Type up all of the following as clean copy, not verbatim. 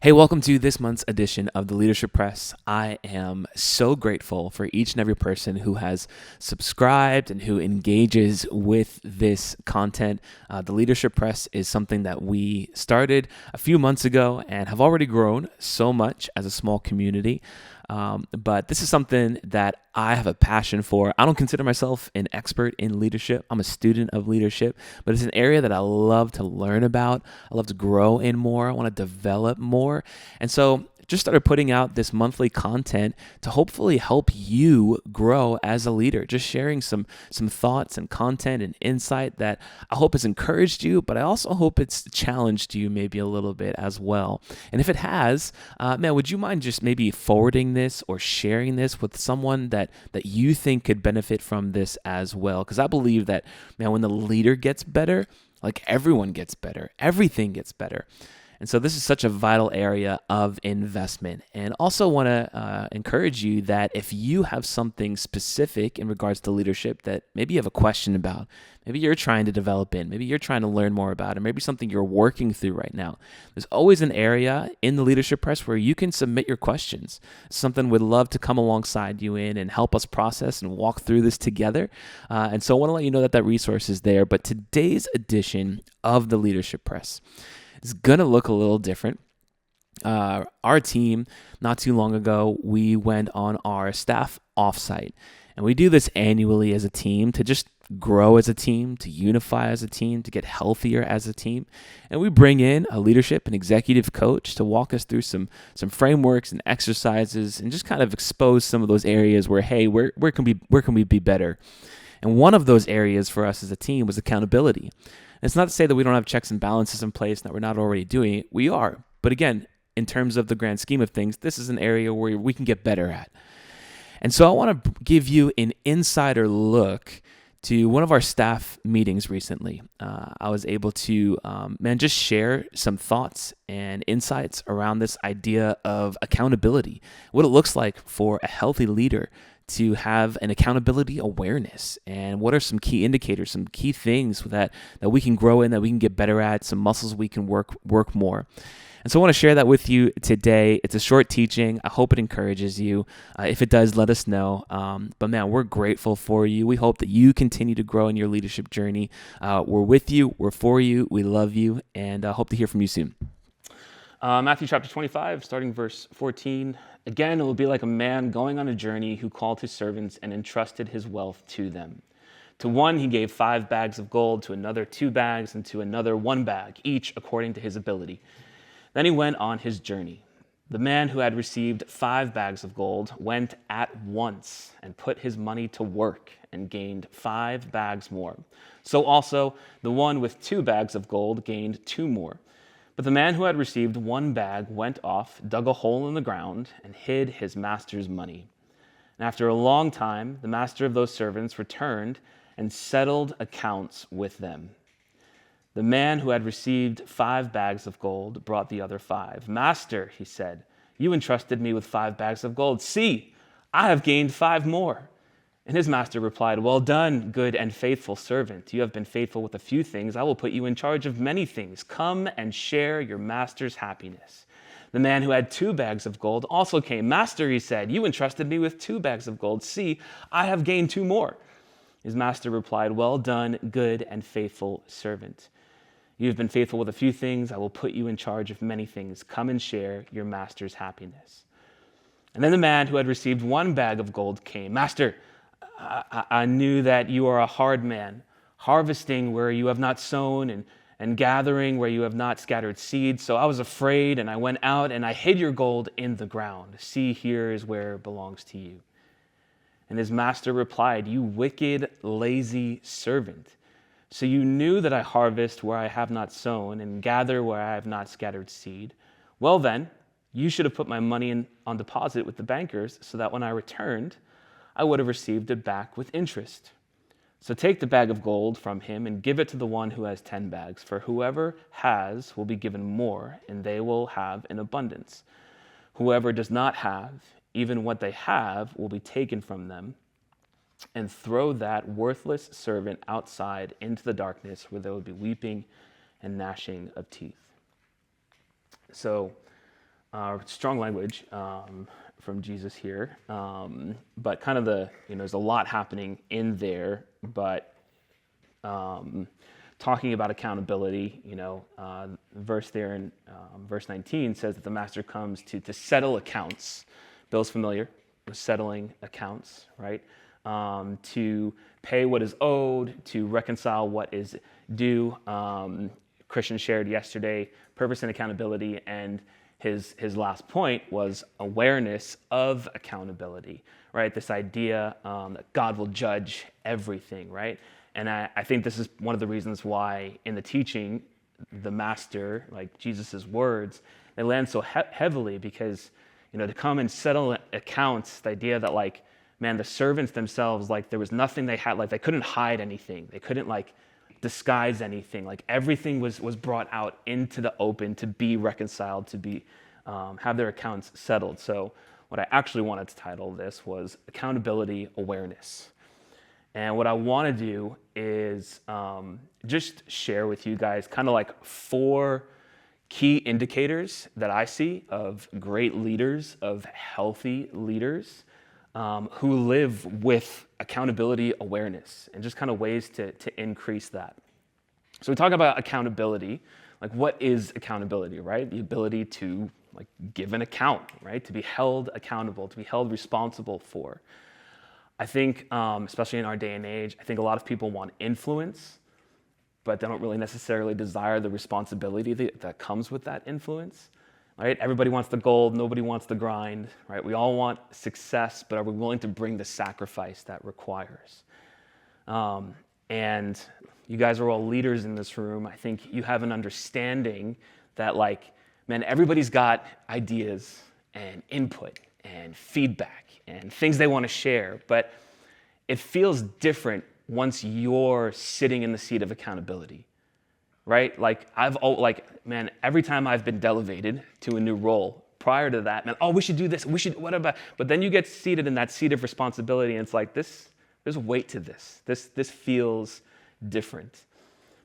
Hey, welcome to this month's edition of the Leadership Press. I am so grateful for each and every person who has subscribed and who engages with this content. The Leadership Press is something that we started a few months ago and have already grown so much as a small community. But this is something that I have a passion for. I don't consider myself an expert in leadership. I'm a student of leadership, but it's an area that I love to learn about. I love to grow in more. I want to develop more. And so just started putting out this monthly content to hopefully help you grow as a leader, just sharing some thoughts and content and insight that I hope has encouraged you, but I also hope it's challenged you maybe a little bit as well. And if it has, man, would you mind just maybe forwarding this or sharing this with someone that you think could benefit from this as well? Because I believe that, man, when the leader gets better, like everyone gets better, everything gets better. And so this is such a vital area of investment. And also want to encourage you that if you have something specific in regards to leadership that maybe you have a question about, maybe you're trying to develop in, maybe you're trying to learn more about, or maybe something you're working through right now, there's always an area in the Leadership Press where you can submit your questions. It's something we'd love to come alongside you in and help us process and walk through this together. And so I want to let you know that resource is there. But today's edition of the Leadership Press is going to look a little different. Our team, not too long ago, we went on our staff offsite. And we do this annually as a team to just grow as a team, to unify as a team, to get healthier as a team. And we bring in a leadership and executive coach to walk us through some frameworks and exercises and just kind of expose some of those areas where, hey, where can we be better? And one of those areas for us as a team was accountability. It's not to say that we don't have checks and balances in place and that we're not already doing it. We are. But again, in terms of the grand scheme of things, this is an area where we can get better at. And so I want to give you an insider look to one of our staff meetings recently. I was able to, just share some thoughts and insights around this idea of accountability, what it looks like for a healthy leader to have an accountability awareness, and what are some key indicators, some key things that we can grow in, that we can get better at, some muscles we can work more. And so I want to share that with you today. It's a short teaching. I hope it encourages you. If it does, let us know. But man, we're grateful for you. We hope that you continue to grow in your leadership journey. We're with you. We're for you. We love you, and hope to hear from you soon. Matthew chapter 25, starting verse 14. Again, it will be like a man going on a journey who called his servants and entrusted his wealth to them. To one he gave 5 bags of gold, to another 2 bags, and to another 1 bag, each according to his ability. Then he went on his journey. The man who had received 5 bags of gold went at once and put his money to work and gained 5 bags more. So also the one with 2 bags of gold gained 2 more. But the man who had received 1 bag went off, dug a hole in the ground, and hid his master's money. And after a long time, the master of those servants returned and settled accounts with them. The man who had received 5 bags of gold brought the other 5. Master, he said, you entrusted me with 5 bags of gold. See, I have gained 5 more. And his master replied, well done, good and faithful servant. You have been faithful with a few things. I will put you in charge of many things. Come and share your master's happiness. The man who had 2 bags of gold also came. Master, he said, you entrusted me with 2 bags of gold. See, I have gained 2 more. His master replied, well done, good and faithful servant. You have been faithful with a few things. I will put you in charge of many things. Come and share your master's happiness. And then the man who had received 1 bag of gold came. Master, I knew that you are a hard man, harvesting where you have not sown and gathering where you have not scattered seed. So I was afraid, and I went out and I hid your gold in the ground. See, here is where it belongs to you. And his master replied, you wicked, lazy servant. So you knew that I harvest where I have not sown and gather where I have not scattered seed. Well then, you should have put my money on deposit with the bankers, so that when I returned, I would have received it back with interest. So take the bag of gold from him and give it to the one who has 10 bags. For whoever has will be given more, and they will have in abundance. Whoever does not have, even what they have will be taken from them. And throw that worthless servant outside into the darkness, where there will be weeping and gnashing of teeth. So strong language from Jesus here, but kind of there's a lot happening in there, but talking about accountability, verse there in verse 19 says that the master comes to settle accounts. Bill's familiar with settling accounts, right? To pay what is owed, to reconcile what is due. Christian shared yesterday purpose and accountability, and his last point was awareness of accountability, right? This idea that God will judge everything, right? And I think this is one of the reasons why in the teaching, the master, like Jesus' words, they land so heavily because, to come and settle accounts, the idea that like, man, the servants themselves, like there was nothing they had, like they couldn't hide anything. They couldn't like disguise anything. Like everything was brought out into the open to be reconciled, to be, have their accounts settled. So what I actually wanted to title this was Accountability Awareness. And what I want to do is just share with you guys kind of like 4 key indicators that I see of great leaders, of healthy leaders who live with accountability awareness, and just kind of ways to increase that. So we talk about accountability, like what is accountability, right? The ability to like give an account, right? To be held accountable, to be held responsible for. I think, especially in our day and age, I think a lot of people want influence, but they don't really necessarily desire the responsibility that comes with that influence, right? Everybody wants the gold, nobody wants the grind, right? We all want success, but are we willing to bring the sacrifice that requires? And you guys are all leaders in this room. I think you have an understanding that like, man, everybody's got ideas and input and feedback and things they want to share, but it feels different once you're sitting in the seat of accountability, right? Like man, every time I've been delegated to a new role, prior to that, man, we should do this, we should, what about, but then you get seated in that seat of responsibility and it's like there's weight to this. This feels different.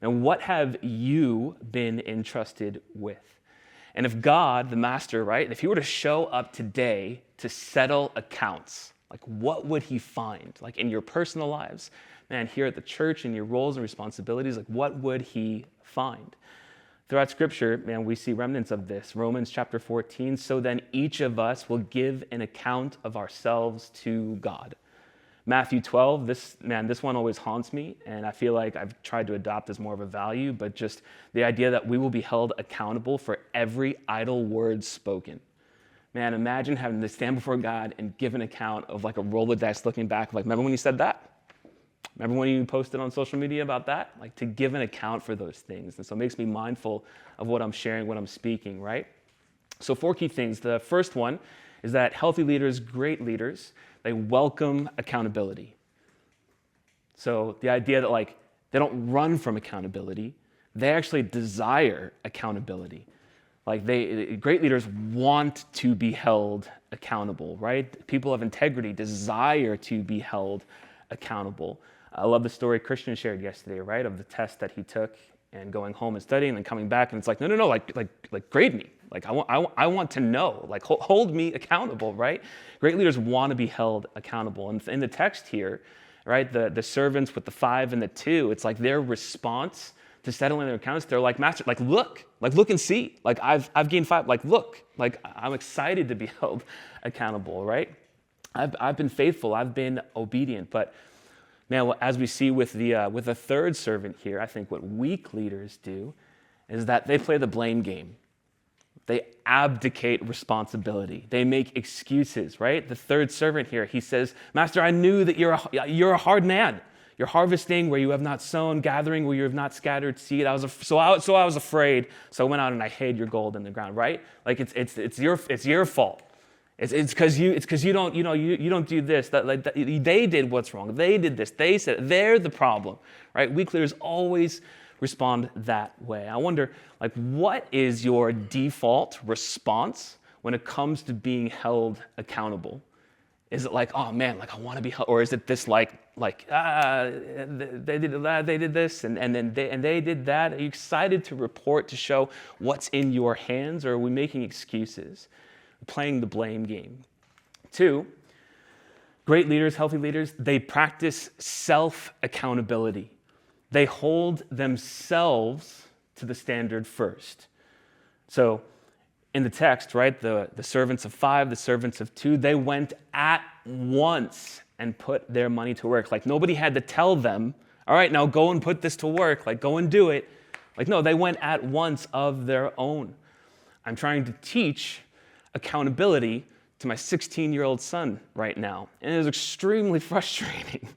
And what have you been entrusted with? And if God, the master, right, if he were to show up today to settle accounts, like what would he find? Like in your personal lives, man, here at the church, in your roles and responsibilities, like what would he find? Throughout scripture, man, we see remnants of this. Romans chapter 14, so then each of us will give an account of ourselves to God. Matthew 12, this one always haunts me, and I feel like I've tried to adopt as more of a value, but just the idea that we will be held accountable for every idle word spoken. Man, imagine having to stand before God and give an account of like a Rolodex looking back, like, remember when you said that? Remember when you posted on social media about that? Like to give an account for those things. And so it makes me mindful of what I'm sharing, what I'm speaking, right? So 4 key things. The first one is that healthy leaders, great leaders, they welcome accountability. So the idea that like they don't run from accountability, they actually desire accountability. Like great leaders want to be held accountable, right? People of integrity desire to be held accountable. I love the story Christian shared yesterday, right? Of the test that he took and going home and studying and then coming back and it's like, no, like grade me. Like I want to know, like hold me accountable, right? Great leaders want to be held accountable. And in the text here, right, the servants with the 5 and the 2, it's like their response to settling their accounts, they're like, master, like look and see. Like I've gained 5, like look, like I'm excited to be held accountable, right? I've been faithful, I've been obedient. But man, as we see with the third servant here, I think what weak leaders do is that they play the blame game. They abdicate responsibility. They make excuses, right? The third servant here, he says, Master, I knew that you're a hard man. You're harvesting where you have not sown, gathering where you have not scattered seed. So I was afraid. So I went out and I hid your gold in the ground, right? Like it's your fault. It's because you don't do this. They did what's wrong. They did this. They said it. They're the problem, right? Weak leaders always respond that way. I wonder, like, what is your default response when it comes to being held accountable? Is it like, oh man, like I want to be, or is it this like they did that, they did this, and then they did that? Are you excited to report, to show what's in your hands, or are we making excuses, playing the blame game? 2, great leaders, healthy leaders, they practice self-accountability. They hold themselves to the standard first. So in the text, right, the servants of 5, the servants of 2, they went at once and put their money to work. Like nobody had to tell them, all right, now go and put this to work, like go and do it. Like no, they went at once of their own. I'm trying to teach accountability to my 16-year-old son right now, and it is extremely frustrating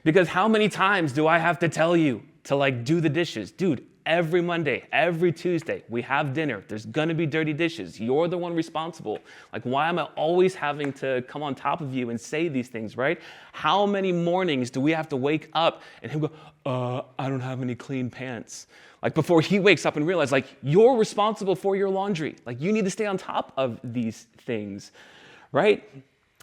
because how many times do I have to tell you to like do the dishes? Dude, every Monday, every Tuesday, we have dinner. There's gonna be dirty dishes. You're the one responsible. Like, why am I always having to come on top of you and say these things, right? How many mornings do we have to wake up and him go, I don't have any clean pants? Like before he wakes up and realizes, like, you're responsible for your laundry. Like you need to stay on top of these things, right?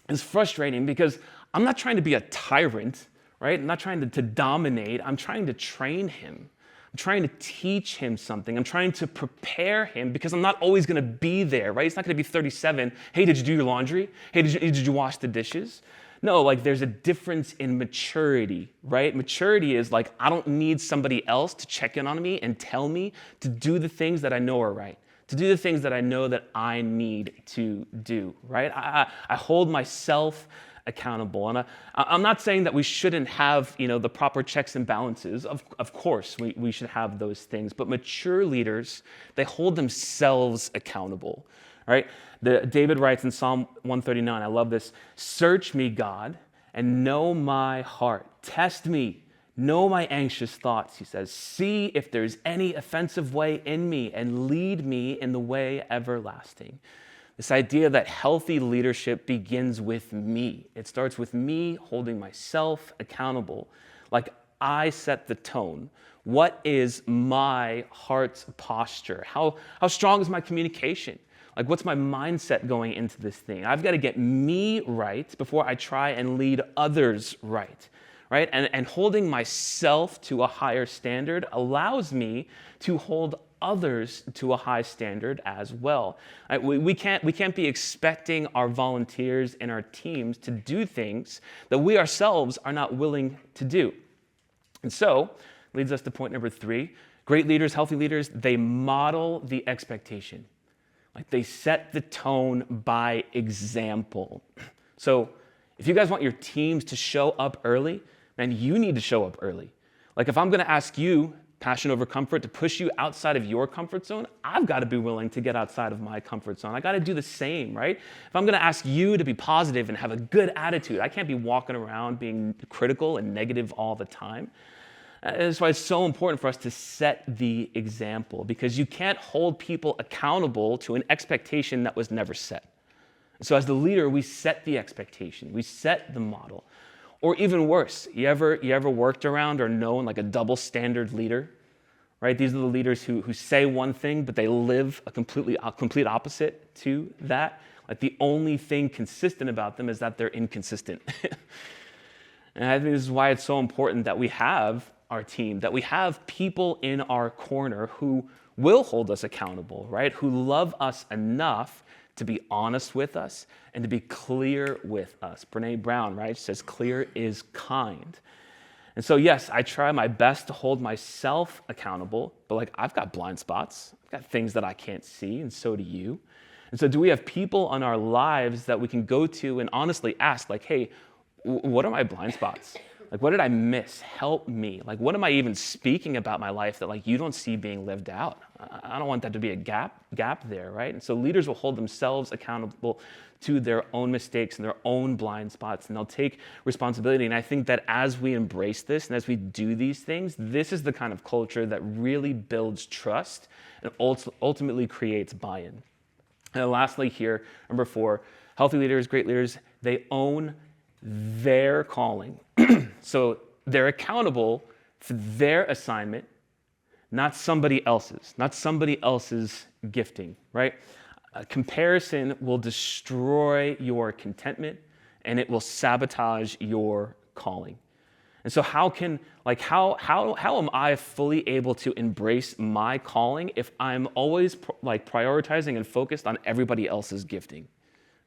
It's frustrating because I'm not trying to be a tyrant, right? I'm not trying to dominate. I'm trying to train him. I'm trying to teach him something. I'm trying to prepare him because I'm not always going to be there, right? It's not going to be 37. Hey, did you do your laundry? Hey, did you wash the dishes? No, like there's a difference in maturity, right? Maturity is like, I don't need somebody else to check in on me and tell me to do the things that I know are right, to do the things that I know that I need to do, right? I hold myself accountable. And I'm not saying that we shouldn't have, the proper checks and balances. Of course, we should have those things. But mature leaders, they hold themselves accountable, right? David writes in Psalm 139, I love this, search me, God, and know my heart. Test me, know my anxious thoughts, he says. See if there's any offensive way in me and lead me in the way everlasting. This idea that healthy leadership begins with me. It starts with me holding myself accountable. Like I set the tone. What is my heart's posture? How strong is my communication? Like what's my mindset going into this thing? I've got to get me right before I try and lead others right. Right? And holding myself to a higher standard allows me to hold others to a high standard as well. Right? We can't be expecting our volunteers and our teams to do things that we ourselves are not willing to do. And so, leads us to point number 3. Great leaders, healthy leaders, they model the expectation. Like they set the tone by example. So, if you guys want your teams to show up early, man, you need to show up early. Like if I'm going to ask you, Passion Over Comfort, to push you outside of your comfort zone, I've got to be willing to get outside of my comfort zone. I got to do the same, right? If I'm going to ask you to be positive and have a good attitude, I can't be walking around being critical and negative all the time. That's why it's so important for us to set the example, because you can't hold people accountable to an expectation that was never set. So as the leader, we set the expectation, we set the model. Or even worse, you ever worked around or known like a double standard leader, right? These are the leaders who say one thing, but they live a complete opposite to that. Like the only thing consistent about them is that they're inconsistent. And I think this is why it's so important that we have our team, that we have people in our corner who will hold us accountable, right? Who love us enough to be honest with us and to be clear with us. Brene Brown, right, says clear is kind. And so, yes, I try my best to hold myself accountable, but like I've got blind spots. I've got things that I can't see, and so do you. And so do we have people in our lives that we can go to and honestly ask, like, hey, what are my blind spots? Like, what did I miss? Help me. Like, what am I even speaking about my life that like you don't see being lived out? I don't want that to be a gap there, right? And so leaders will hold themselves accountable to their own mistakes and their own blind spots, and they'll take responsibility. And I think that as we embrace this and as we do these things, this is the kind of culture that really builds trust and ultimately creates buy-in. And lastly here, number 4, healthy leaders, great leaders, they own their calling. So they're accountable for their assignment, not somebody else's gifting, right? Comparison will destroy your contentment and it will sabotage your calling. And so how am I fully able to embrace my calling if I'm always prioritizing and focused on everybody else's gifting?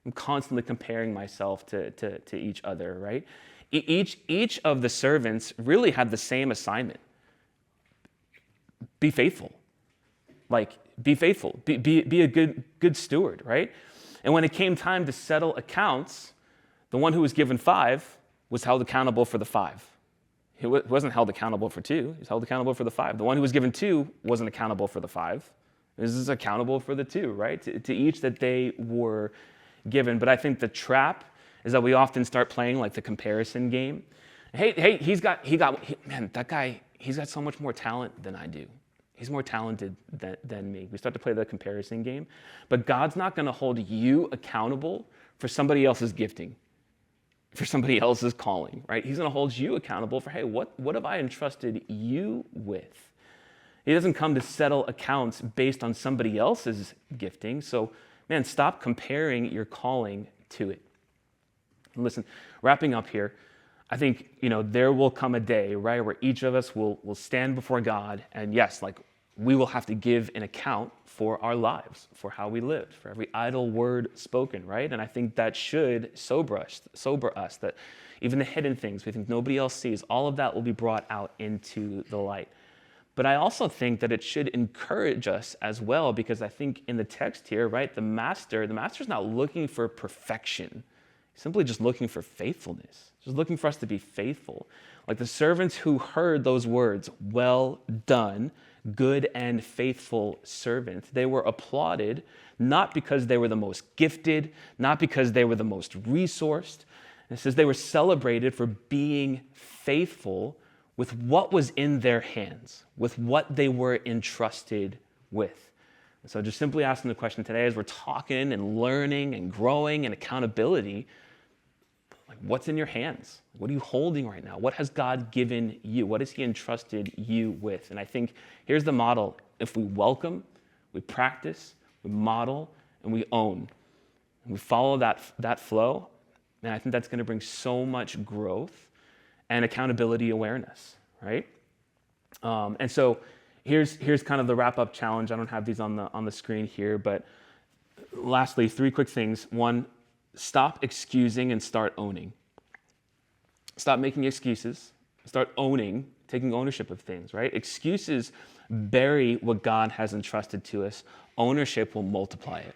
I'm constantly comparing myself to each other, right? Each of the servants really had the same assignment. Be faithful. Be faithful. Be a good steward, right? And when it came time to settle accounts, the one who was given 5 was held accountable for the 5. He wasn't held accountable for 2. He was held accountable for the 5. The one who was given 2 wasn't accountable for the 5. This is accountable for the 2, right? To each that they were given. But I think the trap is that we often start playing like the comparison game. Hey, that guy, he's got so much more talent than I do. He's more talented than me. We start to play the comparison game. But God's not going to hold you accountable for somebody else's gifting, for somebody else's calling, right? He's going to hold you accountable for, hey, what have I entrusted you with? He doesn't come to settle accounts based on somebody else's gifting. So, man, stop comparing your calling to it. And listen, wrapping up here, I think, there will come a day, right, where each of us will stand before God, and yes, we will have to give an account for our lives, for how we lived, for every idle word spoken, right? And I think that should sober us, that even the hidden things we think nobody else sees, all of that will be brought out into the light. But I also think that it should encourage us as well, because I think in the text here, right, the master's not looking for perfection. He's simply just looking for faithfulness. Just looking for us to be faithful. Like the servants who heard those words, well done, good and faithful servant, they were applauded not because they were the most gifted, not because they were the most resourced. It says they were celebrated for being faithful with what was in their hands, with what they were entrusted with. And so just simply asking the question today as we're talking and learning and growing and accountability, what's in your hands? What are you holding right now? What has God given you? What has he entrusted you with? And I think here's the model. If we welcome, we practice, we model, and we own, and we follow that flow, then I think that's going to bring so much growth and accountability awareness, right? And so here's kind of the wrap-up challenge. I don't have these on the screen here, but lastly, 3 quick things. 1, stop excusing and start owning. Stop making excuses. Start owning, taking ownership of things, right? Excuses bury what God has entrusted to us. Ownership will multiply it.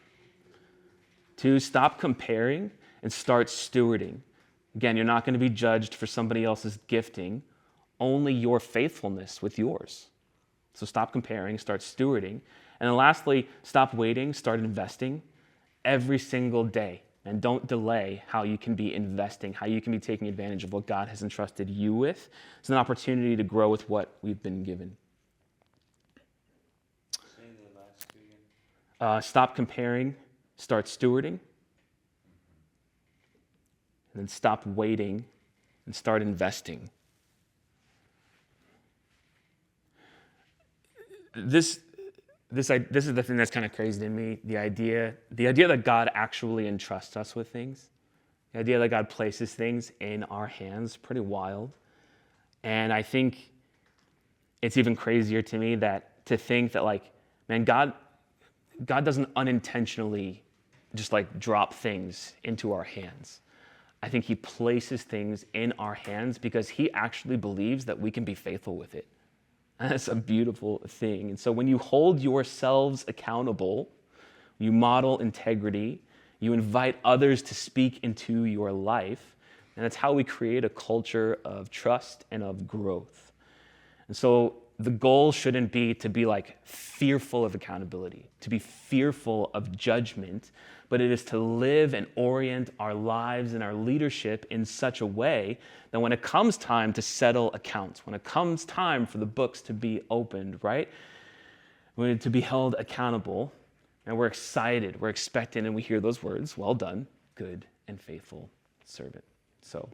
2, stop comparing and start stewarding. Again, you're not going to be judged for somebody else's gifting, only your faithfulness with yours. So stop comparing, start stewarding. And then lastly, stop waiting, start investing every single day. And don't delay how you can be investing, how you can be taking advantage of what God has entrusted you with. It's an opportunity to grow with what we've been given. Say the last 2 again. Stop comparing, start stewarding. And then stop waiting and start investing. This is the thing that's kind of crazy to me, the idea that God actually entrusts us with things, the idea that God places things in our hands, pretty wild. And I think it's even crazier to me to think that God doesn't unintentionally just drop things into our hands. I think he places things in our hands because he actually believes that we can be faithful with it. And that's a beautiful thing. And so when you hold yourselves accountable, you model integrity, you invite others to speak into your life, and that's how we create a culture of trust and of growth. And so the goal shouldn't be to be fearful of accountability, to be fearful of judgment, but it is to live and orient our lives and our leadership in such a way that when it comes time to settle accounts, when it comes time for the books to be opened, right? When to be held accountable, and we're excited, we're expectant, and we hear those words, well done, good and faithful servant. So